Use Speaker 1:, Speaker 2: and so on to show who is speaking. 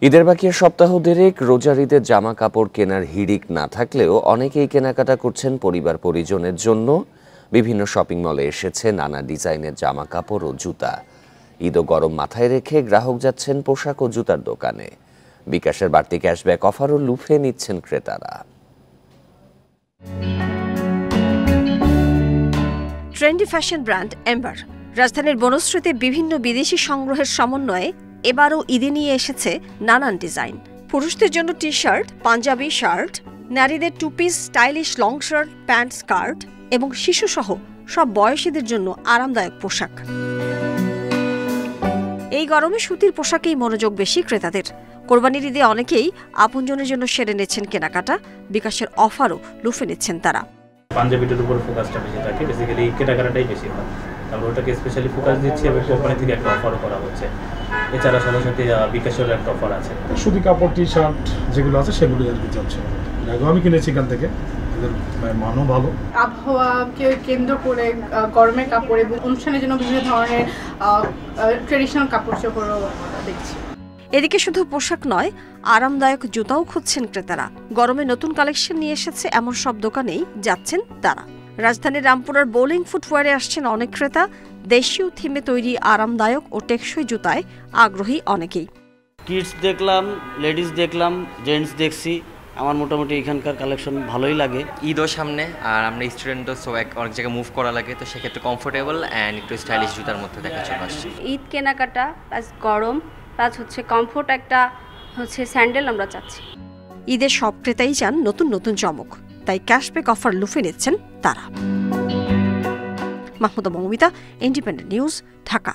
Speaker 1: ঈদের বাকি সপ্তাহ দেড়েক রোজার ঈদের জামা কাপড় কেনার হিড়িক না থাকলেও অনেকেই কেনাকাটা করছেন পরিবার পরিজনের জন্য। বিভিন্ন শপিং মলে এসেছে নানা ডিজাইনের জামা কাপড় ও জুতা। ঈদ ও গরম মাথায় রেখে গ্রাহক যাচ্ছেন পোশাক ও জুতার দোকানে। বিকাশের বাড়তি ক্যাশব্যাক অফারও লুফে নিচ্ছেন ক্রেতারা।
Speaker 2: ট্রেন্ডি ফ্যাশন ব্র্যান্ড এম্বার রাজধানীর বনশ্রীতে বিভিন্ন বিদেশি সংগ্রহের সমন্বয়ে এবারও ঈদে নিয়ে এসেছে নানান ডিজাইন। পুরুষদের জন্য টি শার্ট, পাঞ্জাবি শার্ট, নারীদের two piece stylish long shirt, pant, skirt এবং শিশুসহ সব বয়সীদের জন্য আরামদায়ক পোশাক। এই গরমে সুতির পোশাকেই মনোযোগ বেশি ক্রেতাদের। কোরবানির ঈদে অনেকেই আপনজনের জন্য সেরে নিচ্ছেন কেনাকাটা। বিকাশের অফারও লুফে নিচ্ছেন তারা।
Speaker 3: পাঞ্জাবিটার উপর ফোকাসটা বেশি থাকে, বেসিক্যালি কেনাকাটাটাই বেশি হয়। আমরা ওটাকে স্পেশালি ফোকাস দিচ্ছি এবং কোম্পানি থেকে একটা অফারও করা হচ্ছে। এছাড়া সাথে সাথে বিকাশের একটা অফার আছে।
Speaker 4: সুতি কাপড়, টি শার্ট যেগুলো আছে সেগুলো আর কি চলছে। আমি কিনেছি এখান থেকে, এদের মানও ভালো।
Speaker 5: আবহাওয়াকে কেন্দ্র করে গরমের কাপড় এবং অনুষ্ঠানের জন্য বিভিন্ন ধরনের ট্রেডিশনাল কাপড় চোপড়ও দেখছি।
Speaker 2: এদিকে শুধু পোশাক নয়, আরামদায়ক জুতাও খুঁজছেন ক্রেতারা। গরমে নতুন কালেকশন নিয়ে এসেছে এমন সব দোকানেই যাচ্ছেন তারা। রাজধানীর রামপুরার বোলিং ফুটওয়্যারে আসছেন অনেক ক্রেতা। দেশীয় থিমে তৈরি আরামদায়ক ও টেকসই জুতায় আগ্রহী অনেকেই।
Speaker 6: কিডস দেখলাম, লেডিস দেখলাম, জেন্টস দেখছি। আমার মোটামুটি এখানকার কালেকশন ভালোই লাগে।
Speaker 7: ঈদও সামনে, আর আমরা স্টুডেন্টও, সো অনেক জায়গায় মুভ করা লাগে, তো সেক্ষেত্রে কমফোর্টেবল অ্যান্ড একটু স্টাইলিশ জুতার মধ্যে দেখা চলে আসছে।
Speaker 8: ঈদ কেনাকাটা প্লাস গরম প্লাস কমফোর্ট একটা স্যান্ডেল আমরা চাচ্ছি।
Speaker 2: ঈদের সব ক্রেতাই চান নতুন নতুন চমক, তাই ক্যাশব্যাক অফার লুফে নিচ্ছেন তারা। Mahmuda Moumita, independent news, Dhaka.